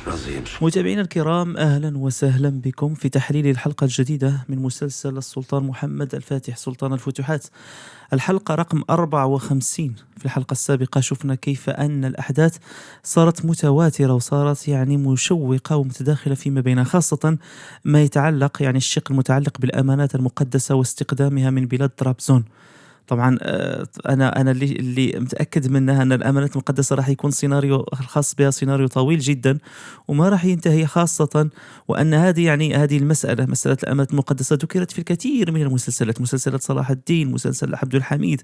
razıyım. متابعينا الكرام، أهلا وسهلا بكم في تحليل الحلقة الجديدة من مسلسل السلطان محمد الفاتح سلطان الفتوحات. الحلقة رقم 54. في الحلقة السابقة شفنا كيف أن الأحداث صارت متواترة وصارت يعني مشوقة ومتداخلة فيما بينها، خاصة ما يتعلق يعني الشق المتعلق بالأمانات المقدسة واستقدامها من بلاد طرابزون. طبعا انا اللي متاكد منها ان الامانات المقدسه راح يكون سيناريو الخاص بها سيناريو طويل جدا وما راح ينتهي، خاصه وان هذه المساله، مساله الامانات المقدسه، ذكرت في الكثير من المسلسلات، مسلسلات صلاح الدين، مسلسل عبد الحميد،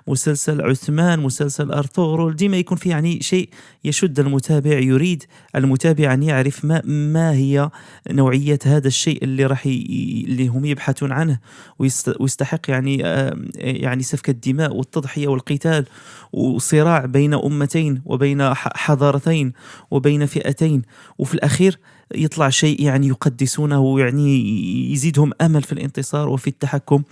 مسلسل عثمان، مسلسل ارطغرل. ديما يكون في يعني شيء يشد المتابع، يريد المتابع ان يعرف ما هي نوعيه هذا الشيء اللي اللي هم يبحثون عنه، ويستحق يعني سفك الدماء والتضحية والقتال وصراع بين أمتين وبين حضارتين وبين فئتين، وفي الأخير يطلع شيء يعني يقدسونه، يعني يزيدهم أمل في الانتصار وفي التحكم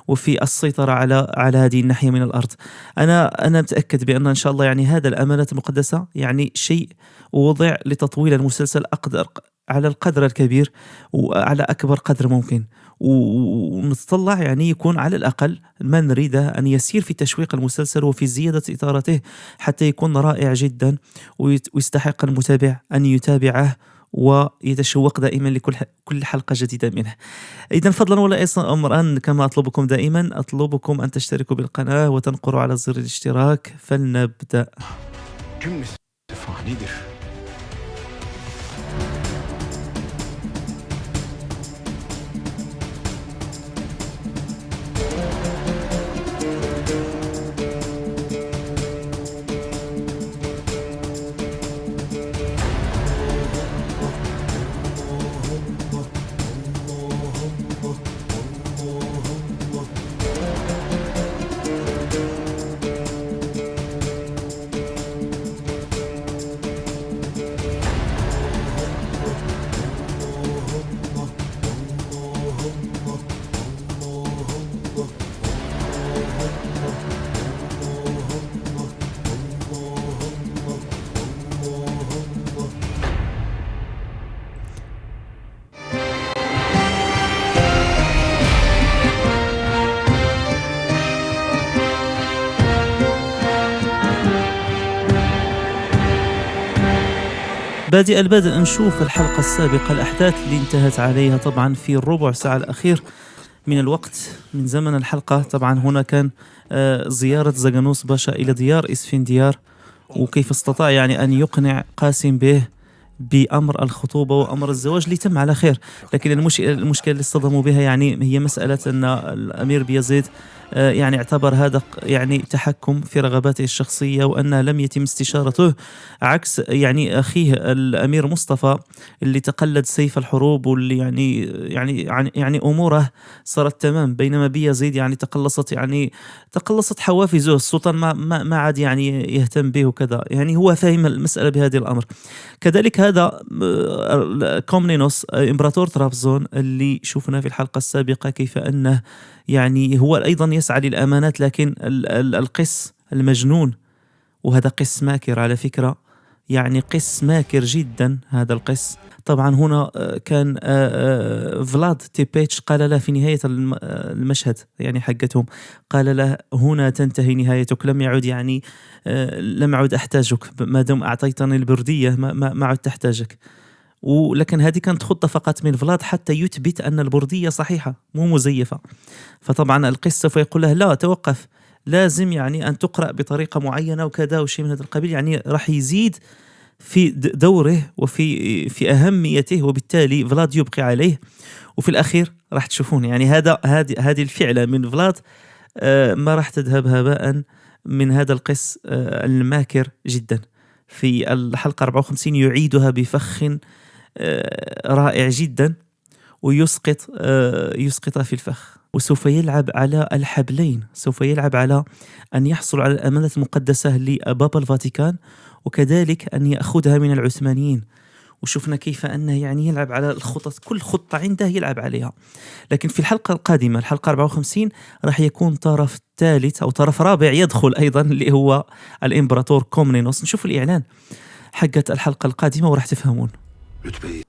وفي السيطرة على هذه الناحية من الأرض. أنا متأكد بأن إن شاء الله يعني هذا الأمانات المقدسة يعني شيء وضع لتطويل المسلسل على القدر الكبير وعلى أكبر قدر ممكن، ونتطلع يعني يكون على الأقل ما نريده أن يسير في تشويق المسلسل وفي زيادة إثارته حتى يكون رائع جدا ويستحق المتابع أن يتابعه ويتشوق دائما كل حلقة جديدة منه. إذن فضلا ولا أمرا، كما أطلبكم دائما، أطلبكم أن تشتركوا بالقناة وتنقروا على زر الاشتراك. فلنبدأ. Cümlesi fanidir. بادئ البدء نشوف الحلقة السابقة، الأحداث اللي انتهت عليها طبعا في الربع ساعة الأخير من الوقت من زمن الحلقة. طبعا هنا كان زيارة زغنوس باشا إلى ديار إسفنديار، وكيف استطاع يعني أن يقنع قاسم به بأمر الخطوبة وأمر الزواج اللي تم على خير. لكن المشكلة اللي اصطدموا بها يعني هي مسألة أن الأمير بيزيد يعني اعتبر هذا يعني تحكم في رغباته الشخصية، وأنه لم يتم استشارته، عكس يعني أخيه الأمير مصطفى اللي تقلد سيف الحروب، واللي يعني أموره صارت تمام، بينما بيزيد يعني تقلصت حوافزه. السلطان ما عاد يعني يهتم به وكذا، يعني هو فاهم المسألة بهذا الأمر. كذلك هذا كومنينوس إمبراطور طرابزون اللي شفنا في الحلقة السابقة كيف أنه يعني هو أيضا يسعى للأمانات، لكن القس المجنون، وهذا قس ماكر على فكرة، يعني قس ماكر جدا هذا القس. طبعا هنا كان فلاد تيبيتش قال له في نهاية المشهد يعني حقتهم، قال له هنا تنتهي نهايتك، لم أعد أحتاجك، ما دام أعطيتني البردية ما عد تحتاجك. ولكن هذه كانت خطة فقط من فلاد حتى يثبت أن البردية صحيحة مو مزيفة. فطبعا القس سوف يقول له لا، توقف، لازم يعني أن تقرأ بطريقة معينة وكذا وشيء من هذا القبيل، يعني راح يزيد في دوره وفي أهميته، وبالتالي فلاد يبقي عليه. وفي الأخير راح تشوفون يعني هذه الفعلة من فلاد ما راح تذهب هباء من هذا القس الماكر جدا. في الحلقة 54 يعيدها بفخ رائع جدا ويسقط في الفخ، وسوف يلعب على الحبلين، سوف يلعب على أن يحصل على الأمانات المقدسة لبابا الفاتيكان، وكذلك أن يأخذها من العثمانيين. وشفنا كيف أنه يعني يلعب على الخطط، كل خطة عنده يلعب عليها. لكن في الحلقة القادمة، الحلقة 54، راح يكون طرف ثالث أو طرف رابع يدخل أيضا، اللي هو الإمبراطور كومنينوس. نشوف الإعلان حقت الحلقة القادمة وراح تفهمون. rütbeyi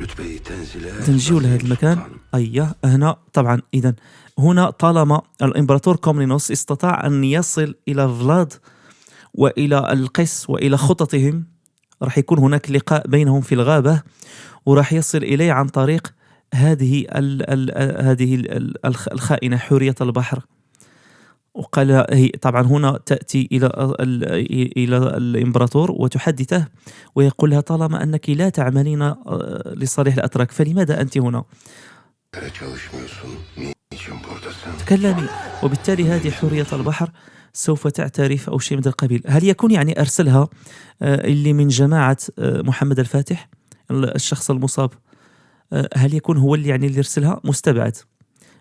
rütbeyi tenzile تنجيو لهذا المكان. أيه هنا طبعا إذا هنا طالما الإمبراطور كومنينوس استطاع أن يصل إلى فلاد وإلى القس وإلى خططهم، راح يكون هناك لقاء بينهم في الغابة، وراح يصل إليه عن طريق هذه الخائنة حورية البحر. وقال هي طبعا هنا تأتي إلى الإمبراطور وتحدثه ويقول لها طالما أنك لا تعملين لصالح الأتراك فلماذا أنت هنا؟ çalışmıyorsun. Niçin buradasın? تكلمي. وبالتالي هذه حورية البحر سوف تعترف أو شيء من هذا القبيل. هل يكون يعني أرسلها اللي من جماعة محمد الفاتح الشخص المصاب، هل يكون هو اللي يعني اللي يرسلها؟ مستبعد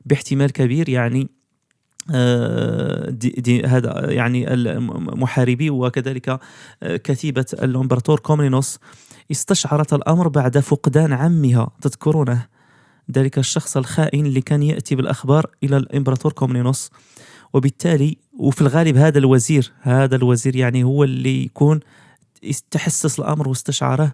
باحتمال كبير. يعني دي هذا يعني المحاربي وكذلك كتيبة الإمبراطور كومنينوس استشعرت الأمر بعد فقدان عمها، تذكرونه ذلك الشخص الخائن اللي كان يأتي بالأخبار إلى الإمبراطور كومنينوس. وبالتالي وفي الغالب هذا الوزير يعني هو اللي يكون تحسس الأمر واستشعره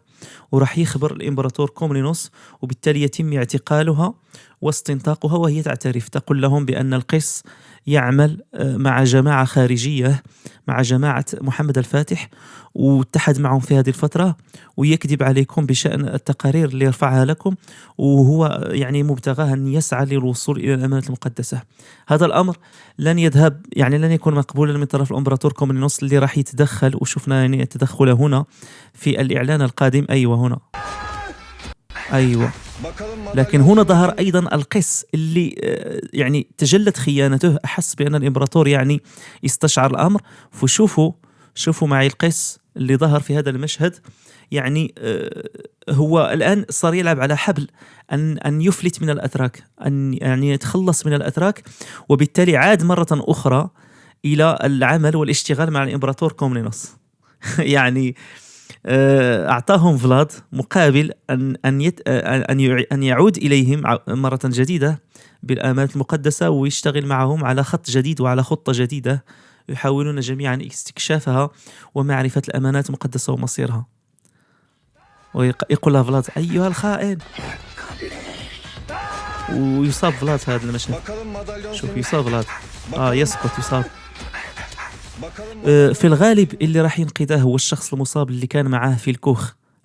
وراح يخبر الإمبراطور كومنينوس، وبالتالي يتم اعتقالها واستنطاقها، وهي تعترف تقول لهم بأن القس يعمل مع جماعة خارجية، مع جماعة محمد الفاتح، واتحد معهم في هذه الفترة ويكذب عليكم بشأن التقارير اللي يرفعها لكم، وهو يعني مبتغاه أن يسعى للوصول إلى الأمانة المقدسة. هذا الأمر لن يذهب يعني لن يكون مقبولا من طرف الإمبراطور كومنينوس اللي راح يتدخل، وشفنا يعني التدخل هنا في الإعلان القادم. أيوة هنا أيوة. لكن هنا ظهر أيضا القس اللي يعني تجلت خيانته، أحس بأن الإمبراطور يعني استشعر الأمر. شوفوا معي القس اللي ظهر في هذا المشهد، يعني هو الآن صار يلعب على حبل أن يفلت من الأتراك، أن يعني يتخلص من الأتراك، وبالتالي عاد مرة أخرى إلى العمل والاشتغال مع الإمبراطور كومنينوس. يعني أعطاهم فلاد مقابل أن يعود إليهم مرة جديدة بالآمال المقدسة ويشتغل معهم على خط جديد وعلى خطة جديدة يحاولون جميعا استكشافها ومعرفة الأمانات المقدسة ومصيرها. ويقول لها فلاد أيها الخائن، ويصاب فلاد هذا المشهد. شوف يصاب فلاد، يسقط يصاب. في الغالب اللي راح ينقذه هو الشخص المصاب اللي كان معاه في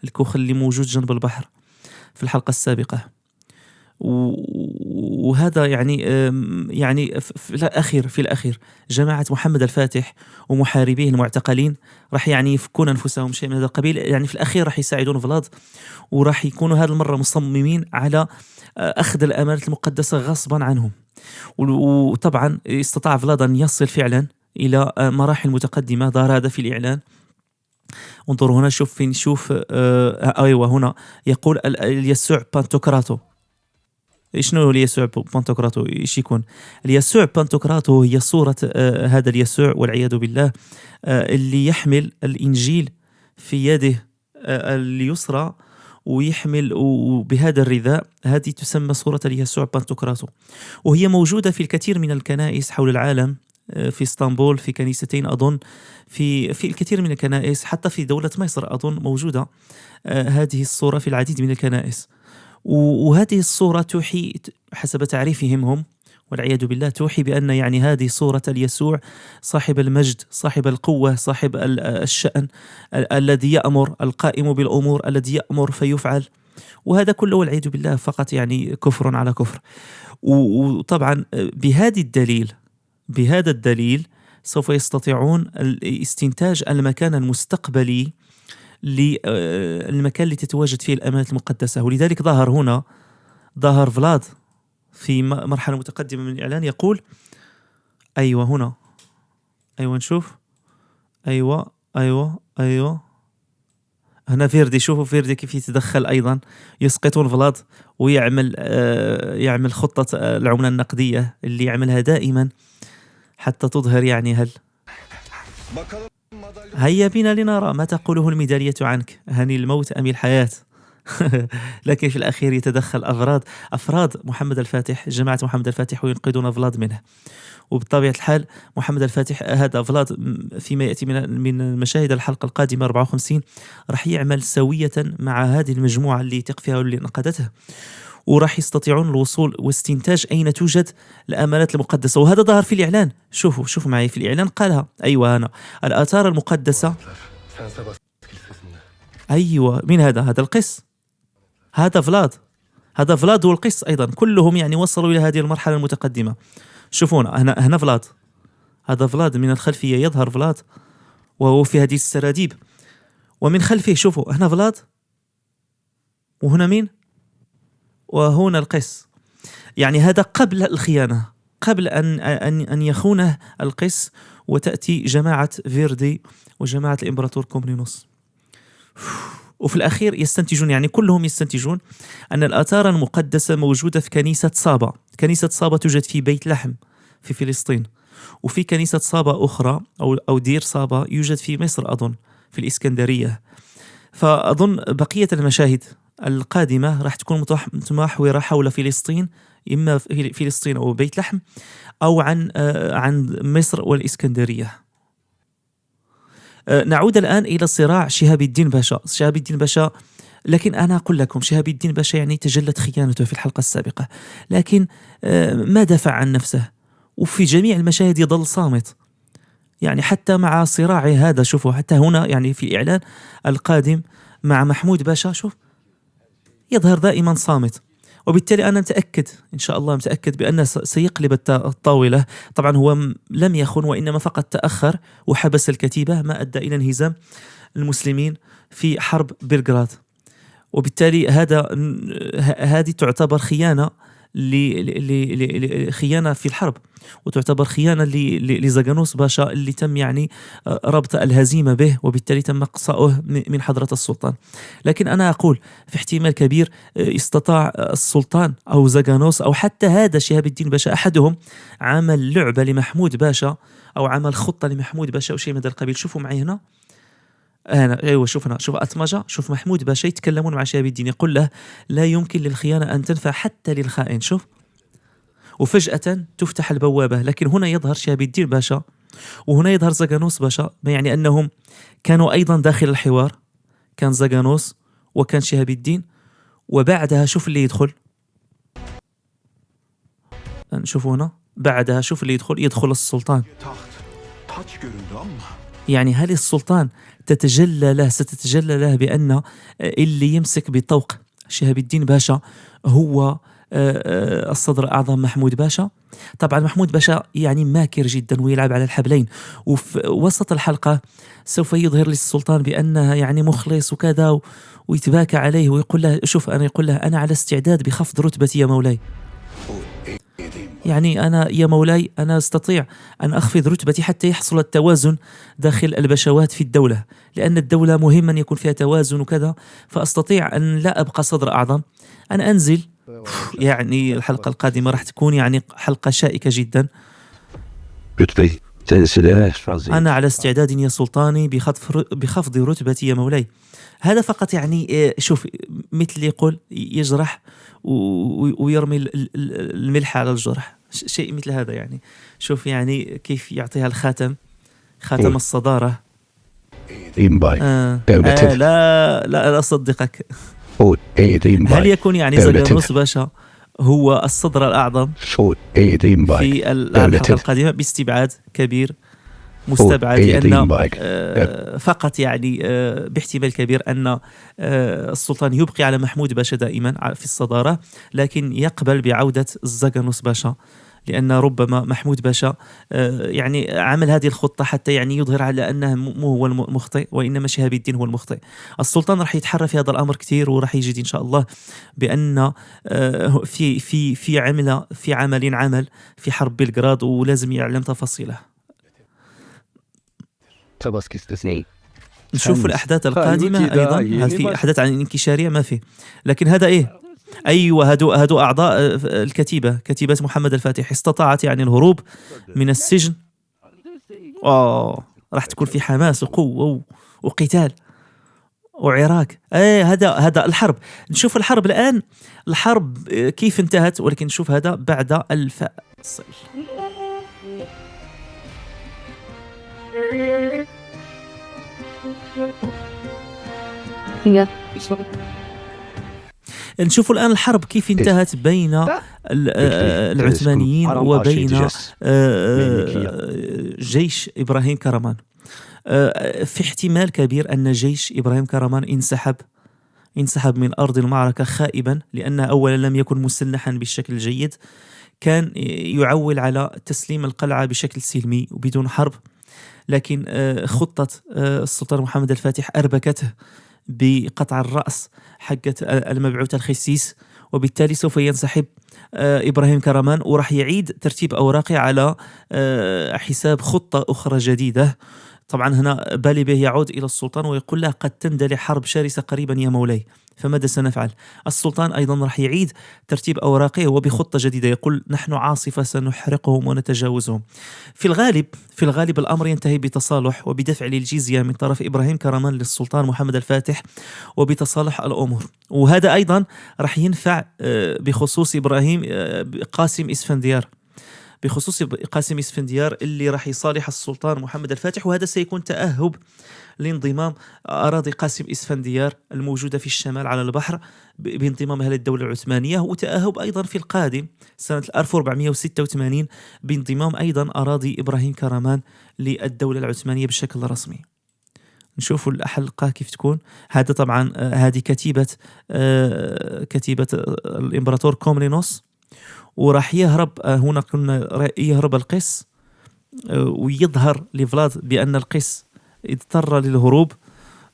الكوخ اللي موجود جنب البحر في الحلقة السابقة. وهذا يعني في الأخير جماعة محمد الفاتح ومحاربيه المعتقلين راح يعني يفكون أنفسهم شيء من هذا القبيل. يعني في الأخير راح يساعدون فلاد، وراح يكونوا هذه المرة مصممين على أخذ الأمانة المقدسة غصبا عنهم. وطبعا استطاع فلاد أن يصل فعلا إلى مراحل متقدمة. ظهر هذا في الإعلان. انظروا هنا، شوف أيوة هنا يقول اليسوع بانتوكراتو. شنو هو اليسوع بانتوكراتو؟ ايش يكون اليسوع بانتوكراتو؟ هي صورة هذا اليسوع والعياذ بالله اللي يحمل الإنجيل في يده اليسرى ويحمل بهذا الرداء. هذه تسمى صورة اليسوع بانتوكراتو، وهي موجودة في الكثير من الكنائس حول العالم، في اسطنبول في كنيستين أظن، في الكثير من الكنائس، حتى في دولة مصر أظن موجودة هذه الصورة في العديد من الكنائس. وهذه الصورة توحي حسب تعريفهم هم والعياذ بالله، توحي بأن يعني هذه صورة اليسوع صاحب المجد، صاحب القوة، صاحب الشأن، الذي يأمر، القائم بالأمور، الذي يأمر فيفعل. وهذا كله والعياذ بالله فقط يعني كفر على كفر. وطبعا بهذا الدليل سوف يستطيعون استنتاج المكان المستقبلي للمكان اللي تتواجد فيه الأمانة المقدسة. ولذلك ظهر فلاد في مرحلة متقدمة من الإعلان يقول أيوة هنا، أيوة نشوف، أيوة هنا فيردي. شوفوا فيردي كيف يتدخل أيضا، يسقطون فلاد ويعمل خطة العملة النقدية اللي يعملها دائما حتى تظهر يعني هيا بنا لنرى ما تقوله الميدالية عنك، هل الموت أم الحياة؟ لكن في الأخير يتدخل أفراد محمد الفاتح، جماعة محمد الفاتح، وينقذون فلاد منه. وبطبيعة الحال محمد الفاتح هذا فلاد فيما يأتي من مشاهد الحلقة القادمة 54 راح يعمل سوية مع هذه المجموعة اللي يثق فيها واللي انقذته، وراح يستطيعون الوصول واستنتاج أين توجد الأمانات المقدسة. وهذا ظهر في الإعلان. شوفوا معي في الإعلان قالها. أيوة، أنا الآثار المقدسة. أيوة، مين هذا القس، هذا فلاد والقس أيضا، كلهم يعني وصلوا إلى هذه المرحلة المتقدمة. شوفونا هنا فلاد، هذا فلاد من الخلفية، يظهر فلاد وهو في هذه السراديب، ومن خلفه شوفوا هنا فلاد، وهنا مين، وهنا القس. يعني هذا قبل الخيانة، قبل أن يخونه القس وتأتي جماعة فيردي وجماعة الإمبراطور كومنينوس. وفي الأخير يستنتجون، يعني كلهم يستنتجون أن الآثار المقدسة موجودة في كنيسة صابا. كنيسة صابا توجد في بيت لحم في فلسطين، وفي كنيسة صابا أخرى أو دير صابا يوجد في مصر أظن، في الإسكندرية. فأظن بقية المشاهد القادمة راح تكون متمحورة حول فلسطين، إما في فلسطين أو بيت لحم، أو عن مصر والإسكندرية. نعود الآن إلى صراع شهاب الدين باشا. لكن أنا أقول لكم شهاب الدين باشا يعني تجلت خيانته في الحلقة السابقة، لكن ما دافع عن نفسه، وفي جميع المشاهد يظل صامت. يعني حتى مع صراعه هذا، شوفوا حتى هنا يعني في الإعلان القادم مع محمود باشا، شوف يظهر دائما صامت. وبالتالي أنا متأكد إن شاء الله بأنه سيقلب الطاولة. طبعا هو لم يخن، وإنما فقط تأخر وحبس الكتيبة، ما أدى إلى انهزام المسلمين في حرب بلغراد. وبالتالي هذه تعتبر خيانة خيانة في الحرب، وتعتبر خيانة لزاغانوس باشا اللي تم يعني ربط الهزيمة به، وبالتالي تم إقصاؤه من حضرة السلطان. لكن أنا أقول في احتمال كبير استطاع السلطان أو زاغانوس أو حتى هذا شهاب الدين باشا أحدهم عمل لعبة لمحمود باشا، أو عمل خطة لمحمود باشا أو شيء من هذا القبيل. شوفوا معي هنا ايوه، شوف أتمجة، شوف محمود باشا يتكلمون مع شهاب الدين، يقول له لا يمكن للخيانة أن تنفع حتى للخائن. شوف، وفجأة تفتح البوابة. لكن هنا يظهر شهاب الدين باشا، وهنا يظهر زاغانوس باشا، ما يعني أنهم كانوا أيضا داخل الحوار. كان زاغانوس وكان شهاب الدين، وبعدها شوف اللي يدخل. نشوفوا هنا بعدها شوف اللي يدخل السلطان. يعني هل السلطان ستتجلى له بأن اللي يمسك بطوق شهاب الدين باشا هو الصدر الأعظم محمود باشا؟ طبعا محمود باشا يعني ماكر جدا ويلعب على الحبلين، وفي وسط الحلقة سوف يظهر للسلطان بأنه يعني مخلص وكذا، ويتباكى عليه ويقول له شوف، أنا على استعداد بخفض رتبتي يا مولاي. يعني أنا يا مولاي أنا أستطيع أن أخفض رتبتي حتى يحصل التوازن داخل البشوات في الدولة، لأن الدولة مهم أن يكون فيها توازن وكذا، فأستطيع أن لا أبقى صدر أعظم، أنا أنزل. يعني الحلقة القادمة راح تكون يعني حلقة شائكة جدا. أنا على استعداد يا سلطاني بخفض رتبتي يا مولاي. هذا فقط يعني شوف مثل يقول يجرح ويرمي الملح على الجرح، شيء مثل هذا. يعني شوف يعني كيف يعطيها خاتم الصدارة. لا أصدقك. هل يكون يعني زاغانوس باشا هو الصدر الأعظم في الحلقة القادمة؟ باستبعاد كبير، مستبعد، لأن فقط يعني باحتمال كبير أن السلطان يبقي على محمود باشا دائما في الصدارة، لكن يقبل بعودة زاغانوس باشا، لأن ربما محمود باشا يعني عمل هذه الخطة حتى يعني يظهر على أنه مو هو المخطئ، وإنما شهاب الدين هو المخطئ. السلطان راح يتحرى في هذا الأمر كثير، وراح يجد إن شاء الله بأن في عمل في حرب بلغراد، ولازم يعلم تفاصيله. نشوف الأحداث القادمة أيضا. هل في أحداث عن الانكشارية؟ ما في، لكن هذا إيه؟ أيوة، هدو أعضاء كتيبة محمد الفاتح استطاعت يعني الهروب من السجن. راح تكون في حماس وقوة وقتال. وعراق. هذا الحرب. نشوف الحرب الآن، الحرب كيف انتهت، ولكن نشوف هذا بعد الفاصل. نشوف الآن الحرب كيف انتهت بين العثمانيين وبين جيش إبراهيم كرمان. في احتمال كبير أن جيش إبراهيم كرمان انسحب من أرض المعركة خائبا، لأنه أولا لم يكن مسلحا بالشكل الجيد، كان يعول على تسليم القلعة بشكل سلمي وبدون حرب، لكن خطة السلطان محمد الفاتح أربكته بقطع الرأس حقة المبعوث الخسيس، وبالتالي سوف ينسحب إبراهيم كرمان وراح يعيد ترتيب أوراقه على حساب خطة أخرى جديدة. طبعا هنا بالي به يعود إلى السلطان ويقول له قد تندلع حرب شرسة قريبا يا مولاي، فماذا سنفعل؟ السلطان أيضا راح يعيد ترتيب أوراقه وبخطة جديدة، يقول نحن عاصفة سنحرقهم ونتجاوزهم. في الغالب الأمر ينتهي بتصالح وبدفع للجزية من طرف إبراهيم كرمان للسلطان محمد الفاتح وبتصالح الأمور، وهذا أيضا راح ينفع بخصوص قاسم إسفنديار اللي راح يصالح السلطان محمد الفاتح، وهذا سيكون تأهب لانضمام أراضي قاسم إسفنديار الموجودة في الشمال على البحر بانضمامها للدولة العثمانية، وتأهب أيضا في القادم سنة 1486 بانضمام أيضا أراضي إبراهيم كرمان للدولة العثمانية بشكل رسمي. نشوفوا الحلقة كيف تكون. هذا طبعا هذه كتيبة الإمبراطور كومنينوس، وراح يهرب هنا قلنا يهرب القس، ويظهر لفلاد بأن القس اضطر للهروب،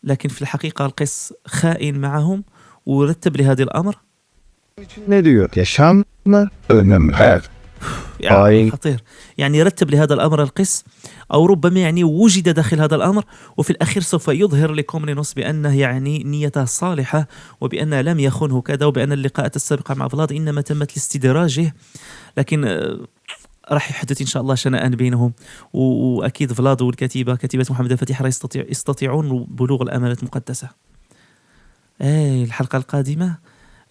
لكن في الحقيقة القس خائن معهم ورتب لهذا الأمر. Ne diyor? Yaşam mı? Ölüm mü? يعني خطير، يعني رتب لهذا الأمر القس، أو ربما يعني وجد داخل هذا الأمر، وفي الأخير سوف يظهر لكومنينوس بأنه يعني نيته صالحة وبأنه لم يخنه كذا، وبأن اللقاءات السابقة مع فلاد إنما تمت لاستدراجه، لكن راح يحدث إن شاء الله شنآن بينهم، وأكيد فلاد والكتيبة كتيبة محمد الفاتح راح يستطيعون بلوغ الأمانة المقدسة. الحلقة القادمة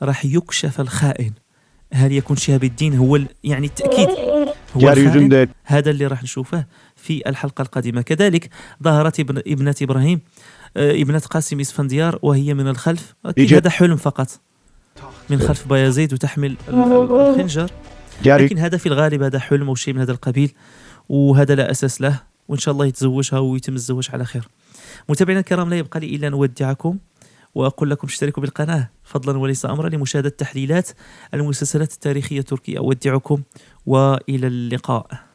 راح يكشف الخائن، هل يكون شهاب الدين هو يعني التأكيد هو الخائن؟ هذا اللي راح نشوفه في الحلقة القادمة. كذلك ظهرت ابنة إبراهيم، ابنة قاسم إسفنديار، وهي من الخلف، هذا حلم فقط، من خلف بايزيد وتحمل الخنجر، لكن هذا في الغالب هذا حلم أو شيء من هذا القبيل، وهذا لا أساس له، وإن شاء الله يتزوجها ويتم الزواج على خير. متابعينا الكرام، لا يبقى لي إلا أن أودعكم وأقول لكم اشتركوا بالقناة فضلا وليس أمرا لمشاهدة تحليلات المسلسلات التاريخية التركية. أودعكم وإلى اللقاء.